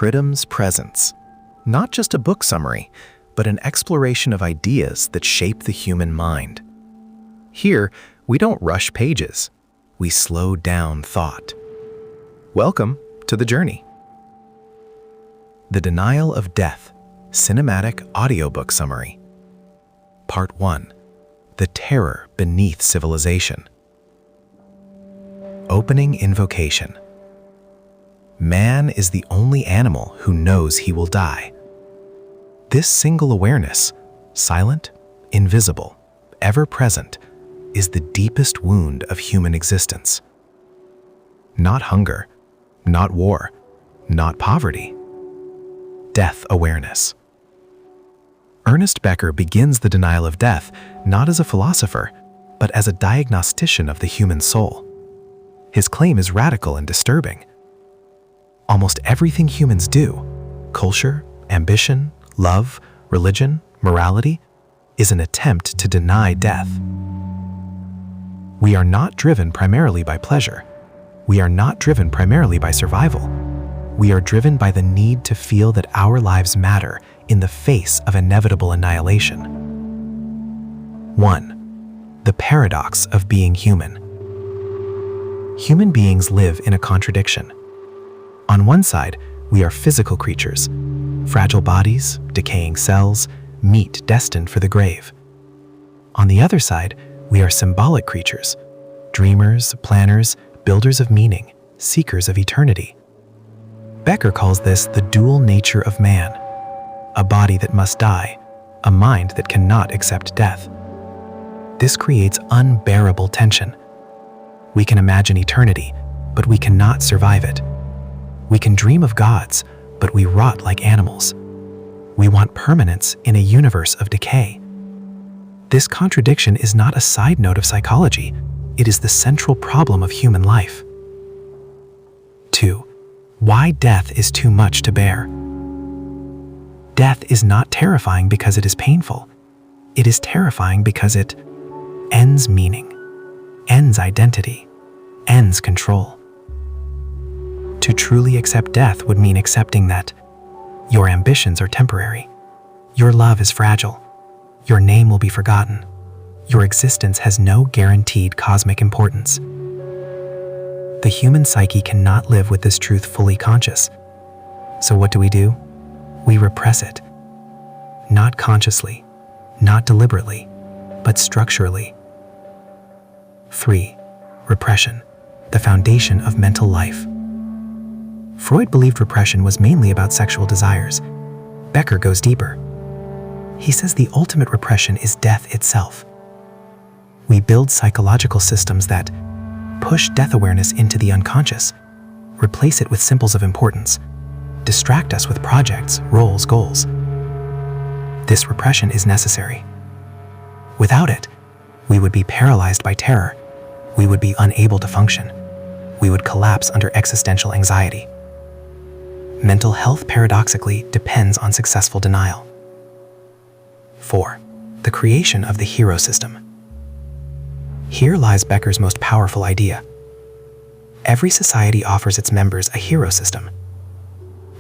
Pridham's Presence. Not just a book summary, but an exploration of ideas that shape the human mind. Here, we don't rush pages. We slow down thought. Welcome to the journey. The Denial of Death, Cinematic Audiobook Summary. Part 1. The Terror Beneath Civilization. Opening Invocation. Man is the only animal who knows he will die. This single awareness, silent, invisible, ever-present, is the deepest wound of human existence. Not hunger, not war, not poverty. Death awareness. Ernest Becker begins the denial of death not as a philosopher, but as a diagnostician of the human soul. His claim is radical and disturbing. Almost everything humans do, culture, ambition, love, religion, morality, is an attempt to deny death. We are not driven primarily by pleasure. We are not driven primarily by survival. We are driven by the need to feel that our lives matter in the face of inevitable annihilation. 1. The paradox of being human. Human beings live in a contradiction. On one side, we are physical creatures, fragile bodies, decaying cells, meat destined for the grave. On the other side, we are symbolic creatures, dreamers, planners, builders of meaning, seekers of eternity. Becker calls this the dual nature of man, a body that must die, a mind that cannot accept death. This creates unbearable tension. We can imagine eternity, but we cannot survive it. We can dream of gods, but we rot like animals. We want permanence in a universe of decay. This contradiction is not a side note of psychology. It is the central problem of human life. 2. Why death is too much to bear. Death is not terrifying because it is painful. It is terrifying because it ends meaning, ends identity, ends control. To truly accept death would mean accepting that your ambitions are temporary, your love is fragile, your name will be forgotten, your existence has no guaranteed cosmic importance. The human psyche cannot live with this truth fully conscious. So what do? We repress it. Not consciously, not deliberately, but structurally. 3. Repression, the foundation of mental life. Freud believed repression was mainly about sexual desires. Becker goes deeper. He says the ultimate repression is death itself. We build psychological systems that push death awareness into the unconscious, replace it with symbols of importance, distract us with projects, roles, goals. This repression is necessary. Without it, we would be paralyzed by terror. We would be unable to function. We would collapse under existential anxiety. Mental health paradoxically depends on successful denial. 4. The creation of the hero system. Here lies Becker's most powerful idea. Every society offers its members a hero system,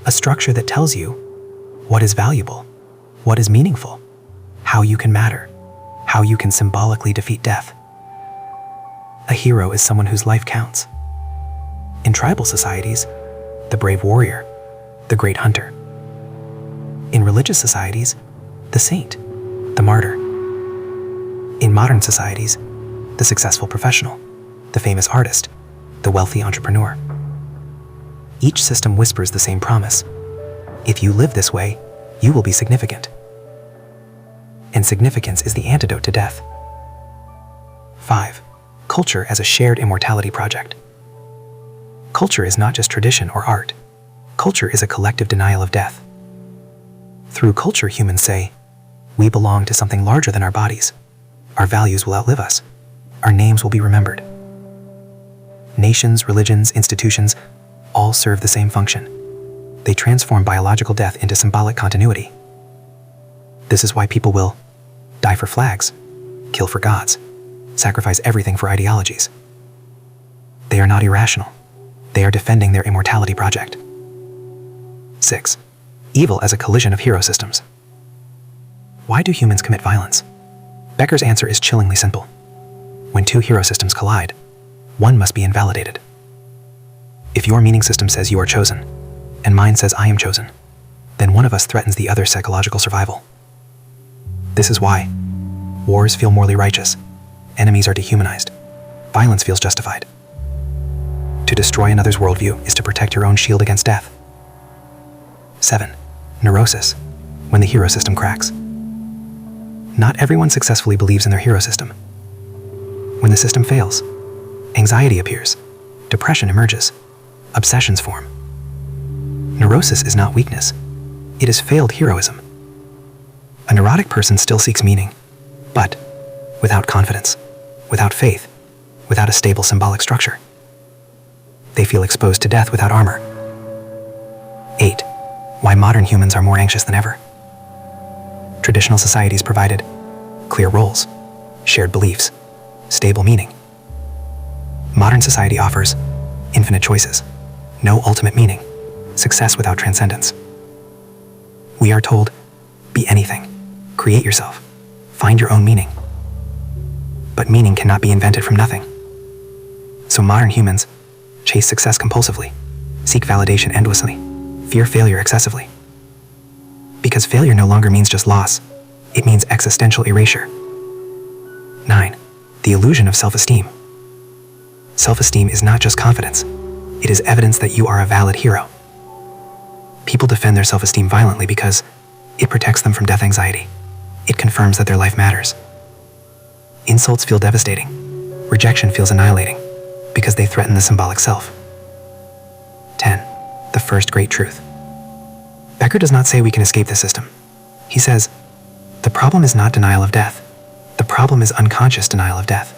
a structure that tells you what is valuable, what is meaningful, how you can matter, how you can symbolically defeat death. A hero is someone whose life counts. In tribal societies, the brave warrior, the great hunter. In religious societies, the saint, the martyr. In modern societies, the successful professional, the famous artist, the wealthy entrepreneur. Each system whispers the same promise. If you live this way, you will be significant. And significance is the antidote to death. 5. Culture as a shared immortality project. Culture is not just tradition or art. Culture is a collective denial of death. Through culture, humans say, we belong to something larger than our bodies. Our values will outlive us. Our names will be remembered. Nations, religions, institutions all serve the same function. They transform biological death into symbolic continuity. This is why people will die for flags, kill for gods, sacrifice everything for ideologies. They are not irrational. They are defending their immortality project. 6. Evil as a collision of hero systems. Why do humans commit violence? Becker's answer is chillingly simple. When two hero systems collide, one must be invalidated. If your meaning system says you are chosen, and mine says I am chosen, then one of us threatens the other's psychological survival. This is why wars feel morally righteous, enemies are dehumanized, violence feels justified. To destroy another's worldview is to protect your own shield against death. 7. Neurosis, when the hero system cracks. Not everyone successfully believes in their hero system. When the system fails, anxiety appears, depression emerges, obsessions form. Neurosis is not weakness, it is failed heroism. A neurotic person still seeks meaning, but without confidence, without faith, without a stable symbolic structure. They feel exposed to death without armor. 8. Why modern humans are more anxious than ever. Traditional societies provided clear roles, shared beliefs, stable meaning. Modern society offers infinite choices, no ultimate meaning, success without transcendence. We are told, be anything, create yourself, find your own meaning. But meaning cannot be invented from nothing. So modern humans chase success compulsively, seek validation endlessly, fear failure excessively. Because failure no longer means just loss, it means existential erasure. 9. The illusion of self-esteem. Self-esteem is not just confidence, it is evidence that you are a valid hero. People defend their self-esteem violently because it protects them from death anxiety. It confirms that their life matters. Insults feel devastating. Rejection feels annihilating because they threaten the symbolic self. 10. The first great truth. Becker does not say we can escape the system. He says, the problem is not denial of death. The problem is unconscious denial of death.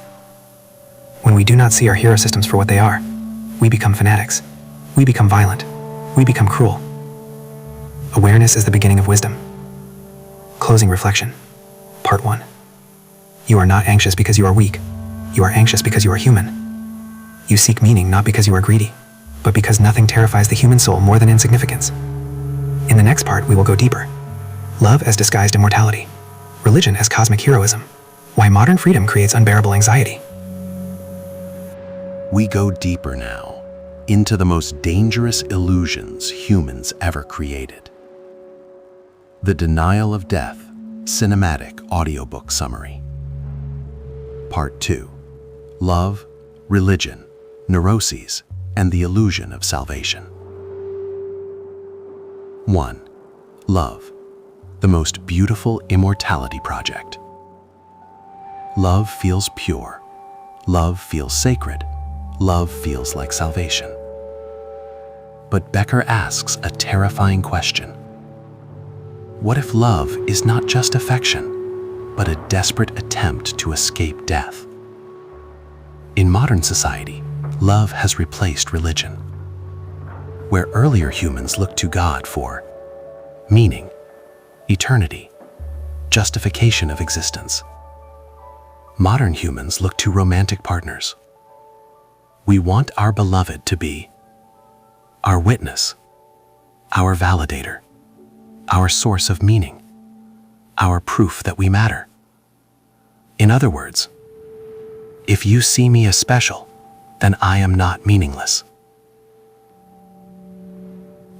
When we do not see our hero systems for what they are, we become fanatics. We become violent. We become cruel. Awareness is the beginning of wisdom. Closing reflection. Part 1. You are not anxious because you are weak. You are anxious because you are human. You seek meaning not because you are greedy, but because nothing terrifies the human soul more than insignificance. In the next part, we will go deeper. Love as disguised immortality. Religion as cosmic heroism. Why modern freedom creates unbearable anxiety. We go deeper now, into the most dangerous illusions humans ever created. The Denial of Death Cinematic Audiobook Summary. Part 2. Love, Religion, Neuroses, and the Illusion of Salvation. 1. Love, the most beautiful immortality project. Love feels pure. Love feels sacred. Love feels like salvation. But Becker asks a terrifying question. What if love is not just affection, but a desperate attempt to escape death? In modern society, love has replaced religion. Where earlier humans looked to God for meaning, eternity, justification of existence, modern humans look to romantic partners. We want our beloved to be our witness, our validator, our source of meaning, our proof that we matter. In other words, if you see me as special, then I am not meaningless.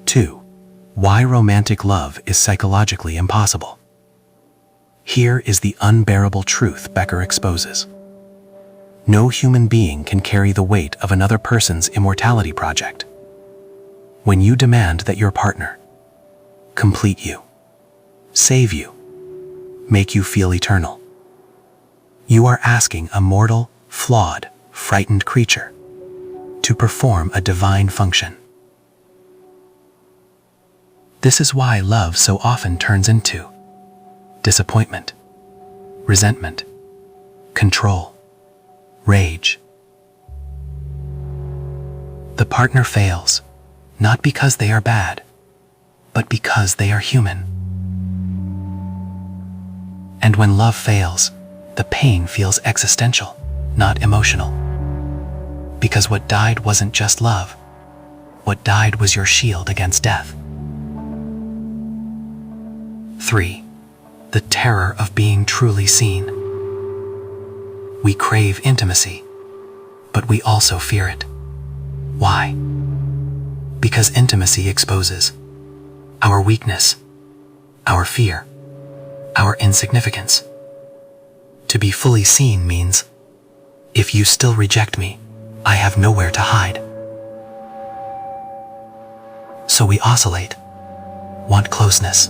2. Why romantic love is psychologically impossible. Here is the unbearable truth Becker exposes. No human being can carry the weight of another person's immortality project. When you demand that your partner complete you, save you, make you feel eternal, you are asking a mortal, flawed, frightened creature to perform a divine function. This is why love so often turns into disappointment, resentment, control, rage. The partner fails, not because they are bad, but because they are human. And when love fails, the pain feels existential, not emotional. Because what died wasn't just love. What died was your shield against death. 3. The terror of being truly seen. We crave intimacy, but we also fear it. Why? Because intimacy exposes our weakness, our fear, our insignificance. To be fully seen means, if you still reject me, I have nowhere to hide. So we oscillate, want closeness,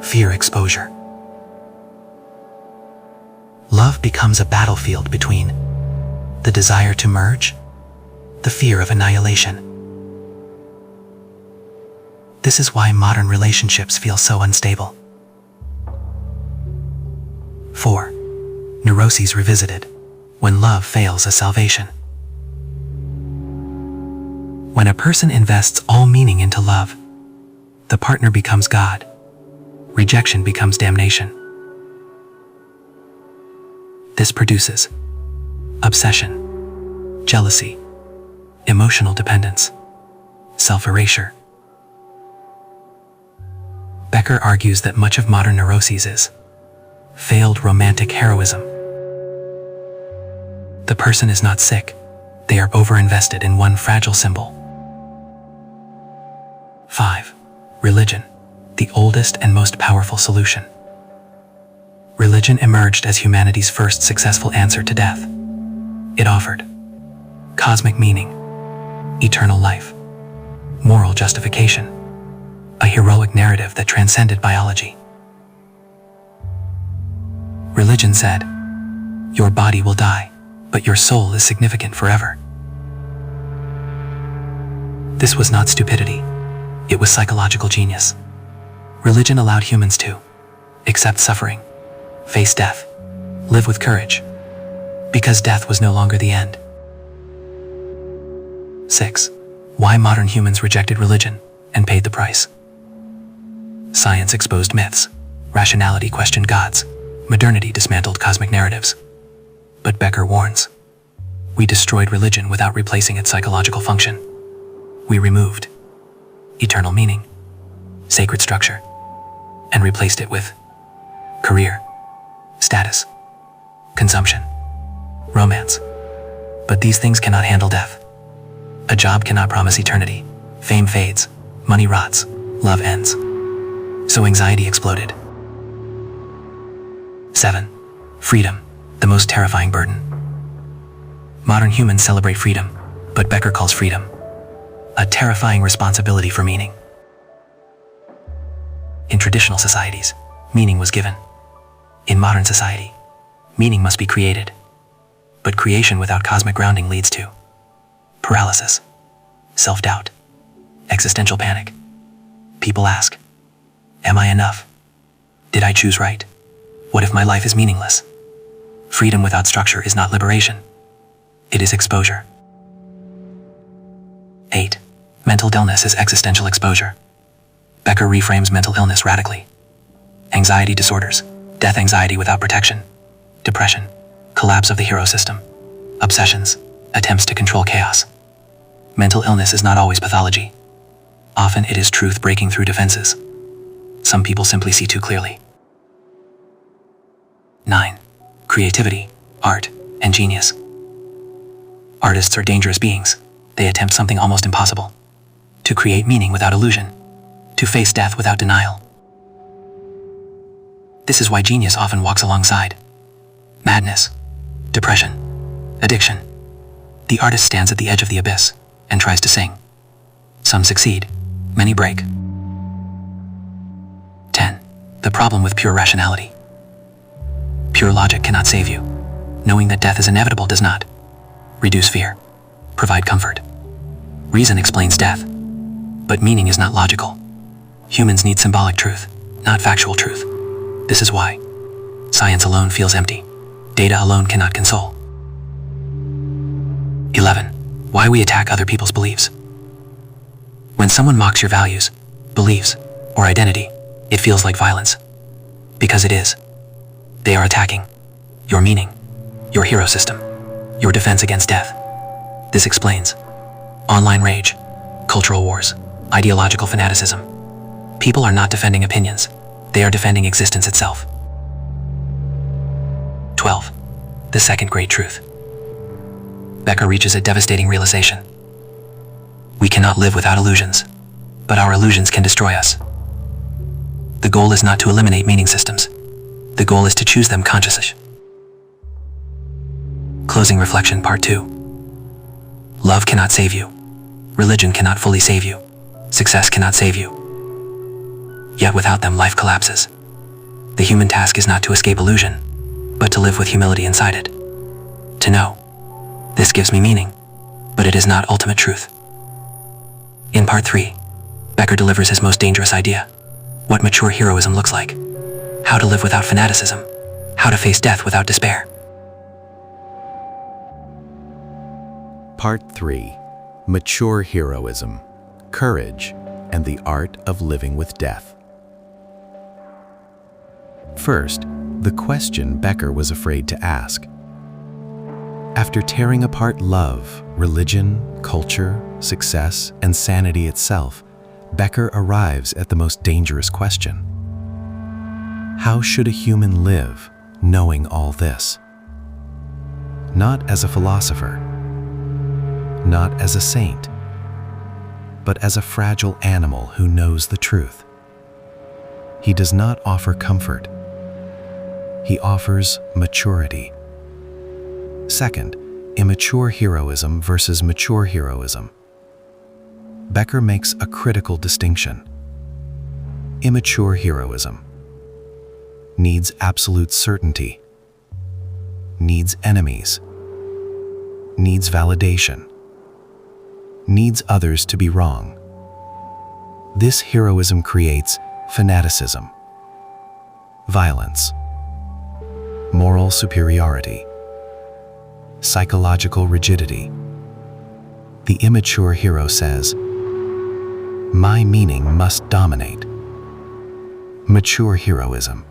fear exposure. Love becomes a battlefield between the desire to merge, the fear of annihilation. This is why modern relationships feel so unstable. 4. Neuroses revisited, when love fails as salvation. When a person invests all meaning into love, the partner becomes God. Rejection becomes damnation. This produces obsession, jealousy, emotional dependence, self-erasure. Becker argues that much of modern neuroses is failed romantic heroism. The person is not sick, they are overinvested in one fragile symbol. 5. Religion, the oldest and most powerful solution. Religion emerged as humanity's first successful answer to death. It offered cosmic meaning, eternal life, moral justification, a heroic narrative that transcended biology. Religion said, your body will die, but your soul is significant forever. This was not stupidity. It was psychological genius. Religion allowed humans to accept suffering, face death, live with courage, because death was no longer the end. 6. Why modern humans rejected religion and paid the price. Science exposed myths, rationality questioned gods, modernity dismantled cosmic narratives. But Becker warns, we destroyed religion without replacing its psychological function. We removed eternal meaning, sacred structure, and replaced it with career, status, consumption, romance. But these things cannot handle death. A job cannot promise eternity. Fame fades, money rots, love ends. So anxiety exploded. 7. Freedom, the most terrifying burden. Modern humans celebrate freedom, but Becker calls freedom a terrifying responsibility for meaning. In traditional societies, meaning was given. In modern society, meaning must be created. But creation without cosmic grounding leads to paralysis, self-doubt, existential panic. People ask, am I enough? Did I choose right? What if my life is meaningless? Freedom without structure is not liberation. It is exposure. 8. Mental illness is existential exposure. Becker reframes mental illness radically. Anxiety disorders, death anxiety without protection, depression, collapse of the hero system, obsessions, attempts to control chaos. Mental illness is not always pathology. Often it is truth breaking through defenses. Some people simply see too clearly. 9. Creativity, art, and genius. Artists are dangerous beings. They attempt something almost impossible. To create meaning without illusion. To face death without denial. This is why genius often walks alongside madness, depression, addiction. The artist stands at the edge of the abyss and tries to sing. Some succeed, many break. 10. The problem with pure rationality. Pure logic cannot save you. Knowing that death is inevitable does not reduce fear, provide comfort. Reason explains death, but meaning is not logical. Humans need symbolic truth, not factual truth. This is why science alone feels empty. Data alone cannot console. 11. Why we attack other people's beliefs. When someone mocks your values, beliefs, or identity, it feels like violence. Because it is. They are attacking your meaning, your hero system, your defense against death. This explains online rage, cultural wars, ideological fanaticism. People are not defending opinions. They are defending existence itself. 12. The second great truth. Becker reaches a devastating realization. We cannot live without illusions, but our illusions can destroy us. The goal is not to eliminate meaning systems. The goal is to choose them consciously. Closing reflection, part 2. Love cannot save you. Religion cannot fully save you. Success cannot save you. Yet without them, life collapses. The human task is not to escape illusion, but to live with humility inside it. To know, this gives me meaning, but it is not ultimate truth. In part 3, Becker delivers his most dangerous idea: what mature heroism looks like, how to live without fanaticism, how to face death without despair. Part 3. Mature Heroism, Courage, and the Art of Living with Death. First, the question Becker was afraid to ask. After tearing apart love, religion, culture, success, and sanity itself, Becker arrives at the most dangerous question. How should a human live, knowing all this? Not as a philosopher, not as a saint, but as a fragile animal who knows the truth. He does not offer comfort. He offers maturity. Second, immature heroism versus mature heroism. Becker makes a critical distinction. Immature heroism needs absolute certainty, needs enemies, needs validation, needs others to be wrong. This heroism creates fanaticism, violence, moral superiority, psychological rigidity. The immature hero says, "My meaning must dominate." Mature heroism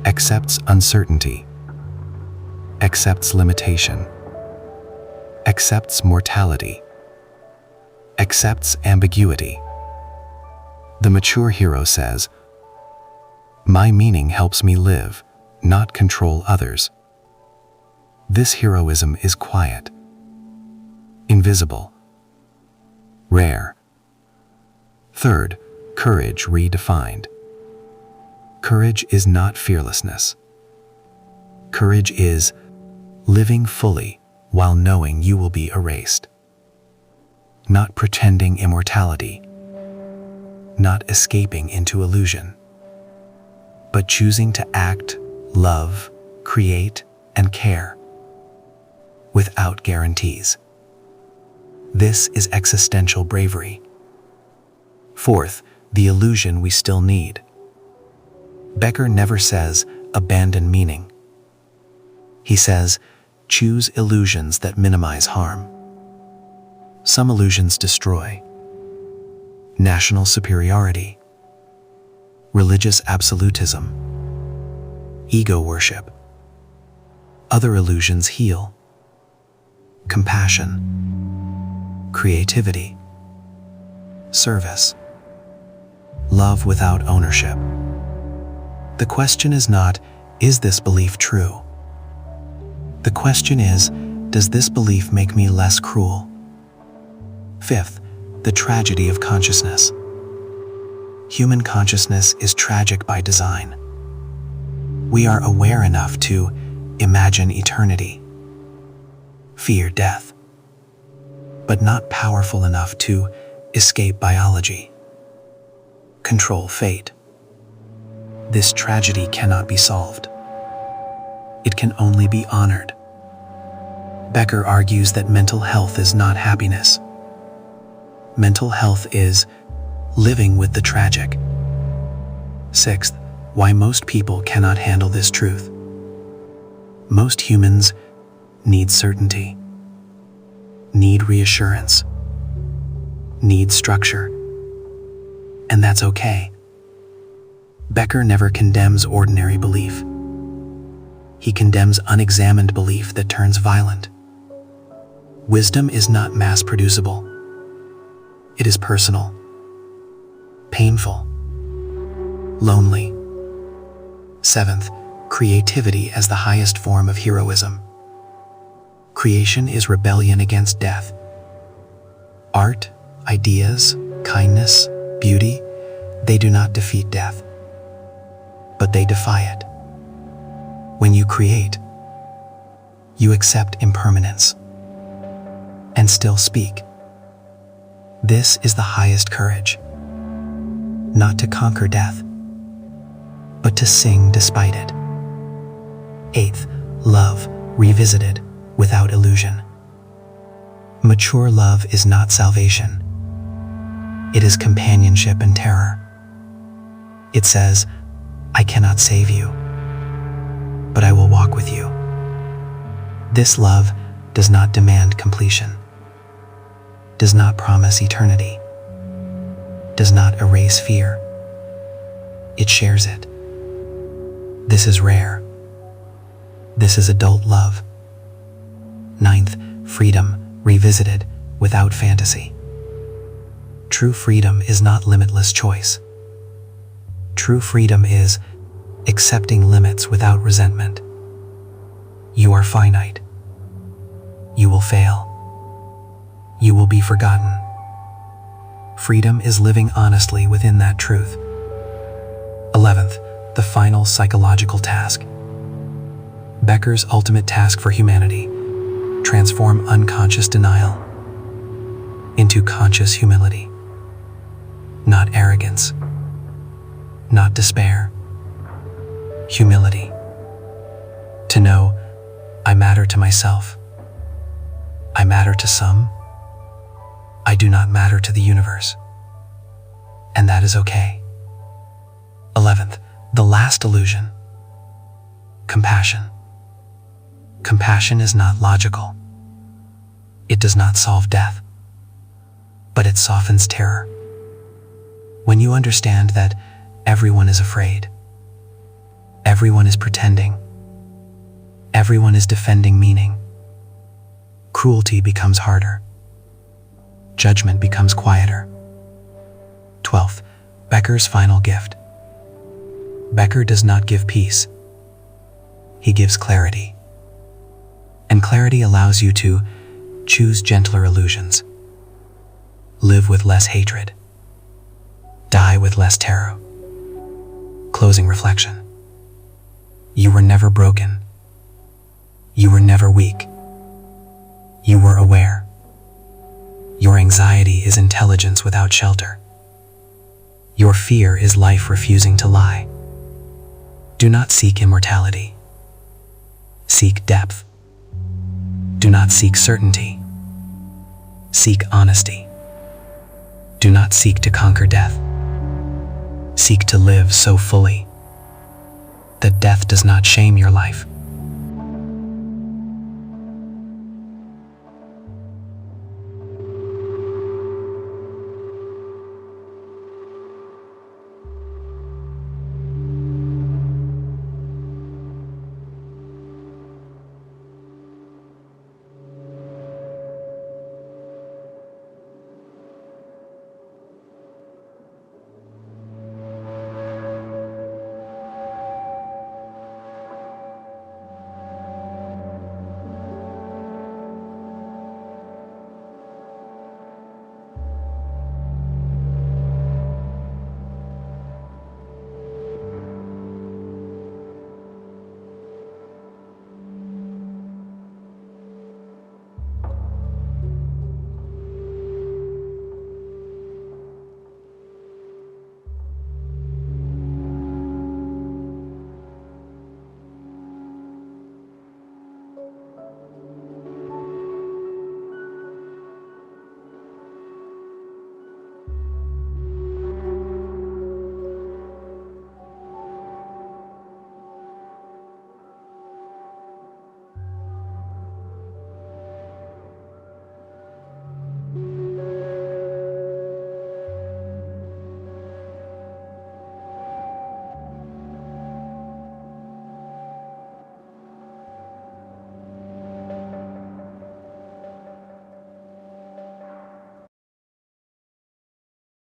accepts uncertainty, accepts limitation, accepts mortality, accepts ambiguity. The mature hero says, "My meaning helps me live, not control others." This heroism is quiet, invisible, rare. Third, courage redefined. Courage is not fearlessness. Courage is living fully while knowing you will be erased. Not pretending immortality, not escaping into illusion, but choosing to act, love, create, and care without guarantees. This is existential bravery. Fourth, the illusion we still need. Becker never says, abandon meaning. He says, choose illusions that minimize harm. Some illusions destroy. National superiority, religious absolutism, ego worship. Other illusions heal. Compassion, creativity, service, love without ownership. The question is not, is this belief true? The question is, does this belief make me less cruel? Fifth, the tragedy of consciousness. Human consciousness is tragic by design. We are aware enough to imagine eternity, fear death, but not powerful enough to escape biology, control fate. This tragedy cannot be solved. It can only be honored. Becker argues that mental health is not happiness. Mental health is living with the tragic. Sixth, why most people cannot handle this truth. Most humans need certainty, need reassurance, need structure, and that's okay. Becker never condemns ordinary belief. He condemns unexamined belief that turns violent. Wisdom is not lonely. 7th, creativity as the highest form of heroism. Creation is rebellion against death. Art, ideas, kindness, beauty, they do not defeat death, but they defy it. When you create, you accept impermanence and still speak. This is the highest courage, not to conquer death, but to sing despite it. 8th, love revisited without illusion. Mature love is not salvation. It is companionship and terror. It says, I cannot save you, but I will walk with you. This love does not demand completion, does not promise eternity, does not erase fear. It shares it. This is rare. This is adult love. 9th, freedom revisited without fantasy. True freedom is not limitless choice. True freedom is accepting limits without resentment. You are finite. You will fail. You will be forgotten. Freedom is living honestly within that truth. 11th, the final psychological task. Becker's ultimate task for humanity: transform unconscious denial into conscious humility. Not arrogance, not despair. Humility. To know, I matter to myself. I matter to some. I do not matter to the universe. And that is okay. 11th, the last illusion. Compassion. Compassion is not logical. It does not solve death, but it softens terror. When you understand that everyone is afraid, everyone is pretending, everyone is defending meaning, cruelty becomes harder. Judgment becomes quieter. 12th, Becker's final gift. Becker does not give peace. He gives clarity. And clarity allows you to choose gentler illusions, live with less hatred, die with less terror. Closing reflection. You were never broken. You were never weak. You were aware. Your anxiety is intelligence without shelter. Your fear is life refusing to lie. Do not seek immortality. Seek depth. Do not seek certainty. Seek honesty. Do not seek to conquer death. Seek to live so fully that death does not shame your life.